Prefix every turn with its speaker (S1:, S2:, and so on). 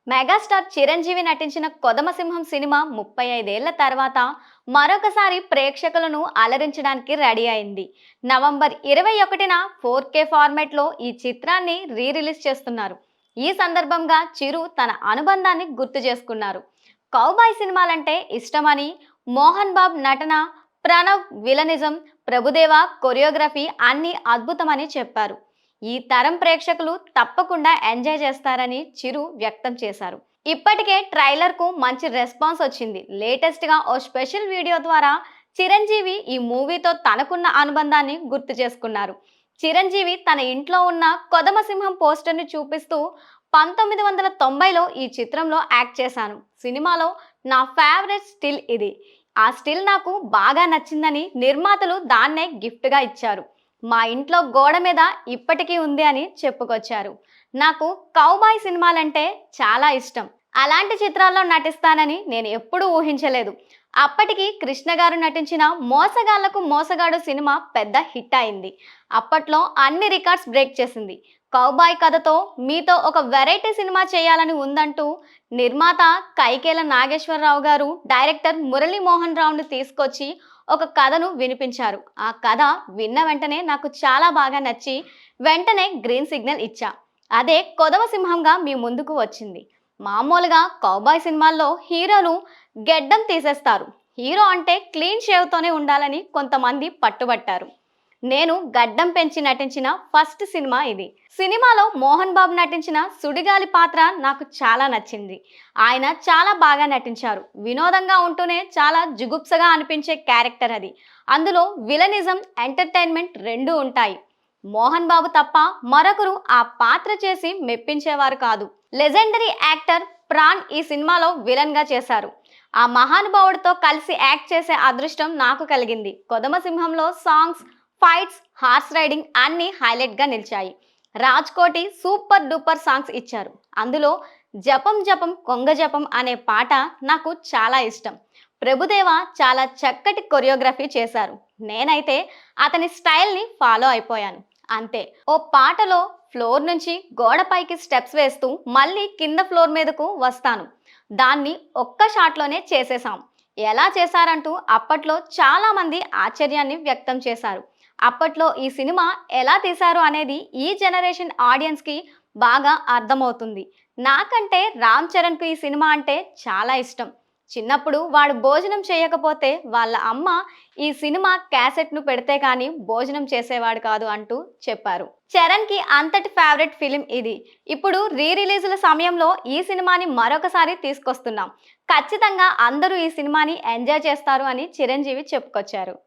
S1: Megastar Chiranjeevi నటించిన కొదమసింహం cinema 35 ఏళ్ల తర్వాత మరొకసారి ప్రేక్షకులను అలరించడానికి రెడీ అయింది. నవంబర్ 21న 4K ఫార్మాట్లో ఈ చిత్రాన్ని రిలీజ్ చేస్తున్నారు. ఈ సందర్భంగా చిరు తన అనుబంధాన్ని గుర్తు చేసుకున్నారు. కౌబాయ్ సినిమాలంటే ఇష్టమని, మోహన్ బాబ్ నటన, ప్రణవ్ విలనిజం, ప్రభుదేవ కొరియోగ్రఫీ అన్నీ అద్భుతమని చెప్పారు. ఈ తరం ప్రేక్షకులు తప్పకుండా ఎంజాయ్ చేస్తారని చిరు వ్యక్తం చేశారు. ఇప్పటికే ట్రైలర్ కు మంచి రెస్పాన్స్ వచ్చింది. లేటెస్ట్ గా ఓ స్పెషల్ వీడియో ద్వారా చిరంజీవి ఈ మూవీతో తనకున్న అనుబంధాన్ని గుర్తు చేసుకున్నారు. చిరంజీవి తన ఇంట్లో ఉన్న కొదమసింహం పోస్టర్ ని చూపిస్తూ 1990లో ఈ చిత్రంలో యాక్ట్ చేశాను. సినిమాలో నా ఫేవరెట్ స్టిల్ ఇది. ఆ స్టిల్ నాకు బాగా నచ్చిందని నిర్మాతలు దాన్నే గిఫ్ట్ గా ఇచ్చారు. మా ఇంట్లో గోడ మీద ఇప్పటికీ ఉంది అని చెప్పుకొచ్చారు. నాకు కౌబాయ్ సినిమాలంటే చాలా ఇష్టం. అలాంటి చిత్రాల్లో నటిస్తానని నేను ఎప్పుడూ ఊహించలేదు. అప్పటికి కృష్ణ గారు నటించిన మోసగాళ్లకు మోసగాడు సినిమా పెద్ద హిట్ అయింది. అప్పట్లో అన్ని రికార్డ్స్ బ్రేక్ చేసింది. కౌబాయ్ కథతో మీతో ఒక వెరైటీ సినిమా చేయాలని ఉందంటూ నిర్మాత కైకేల నాగేశ్వరరావు గారు డైరెక్టర్ మురళీమోహన్ రావుని తీసుకొచ్చి ఒక కథను వినిపించారు. ఆ కథ విన్న వెంటనే నాకు చాలా బాగా నచ్చి వెంటనే గ్రీన్ సిగ్నల్ ఇచ్చా. అదే కొదమ సింహంగా మీ ముందుకు వచ్చింది. మామూలుగా కౌబాయ్ సినిమాల్లో హీరోలు గెడ్డం తీసేస్తారు. హీరో అంటే క్లీన్ షేవ్తోనే ఉండాలని కొంతమంది పట్టుబట్టారు. నేను గడ్డం పెంచి నటించిన ఫస్ట్ సినిమా ఇది. సినిమాలో మోహన్ బాబు నటించిన సుడిగాలి పాత్ర నాకు చాలా నచ్చింది. ఆయన చాలా బాగా నటించారు. వినోదంగా ఉంటూనే చాలా జుగుప్సగా అనిపించే క్యారెక్టర్ అది. అందులో విలనిజం, ఎంటర్టైన్మెంట్ రెండూ ఉంటాయి. మోహన్ బాబు తప్ప మరొకరు ఆ పాత్ర చేసి మెప్పించేవారు కాదు. లెజెండరీ యాక్టర్ ప్రాణ్ ఈ సినిమాలో విలన్ గా చేశారు. ఆ మహానుభావుడితో కలిసి యాక్ట్ చేసే అదృష్టం నాకు కలిగింది. కొదమ సింహంలో సాంగ్స్, ఫైట్స్, హార్స్ రైడింగ్ అన్ని హైలైట్ గా నిలిచాయి. Raj Koti super duper songs ఇచ్చారు. అందులో జపం జపం కొంగ జపం అనే పాట నాకు చాలా ఇష్టం. ప్రభుదేవ చాలా చక్కటి కొరియోగ్రఫీ చేశారు. నేనైతే అతని స్టైల్ని ఫాలో అయిపోయాను. అంతే, ఓ పాటలో ఫ్లోర్ నుంచి గోడపైకి స్టెప్స్ వేస్తూ మళ్ళీ కింద ఫ్లోర్ మీదకు వస్తాను. దాన్ని ఒక్క షాట్లోనే చేసేసాం. ఎలా చేశారంటూ అప్పట్లో చాలా మంది ఆశ్చర్యాన్ని వ్యక్తం చేశారు. అప్పట్లో ఈ సినిమా ఎలా తీశారు అనేది ఈ జనరేషన్ ఆడియన్స్కి బాగా అర్థమవుతుంది. నాకంటే రామ్ చరణ్కు ఈ సినిమా అంటే చాలా ఇష్టం. చిన్నప్పుడు వాడు భోజనం చేయకపోతే వాళ్ళ అమ్మ ఈ సినిమా క్యాసెట్ను పెడితే కానీ భోజనం చేసేవాడు కాదు అంటూ చెప్పారు. చరణ్కి అంతటి ఫేవరెట్ ఫిలిం ఇది. ఇప్పుడు రిలీజుల సమయంలో ఈ సినిమాని మరొకసారి తీసుకొస్తున్నాం. ఖచ్చితంగా అందరూ ఈ సినిమాని ఎంజాయ్ చేస్తారు అని చిరంజీవి చెప్పుకొచ్చారు.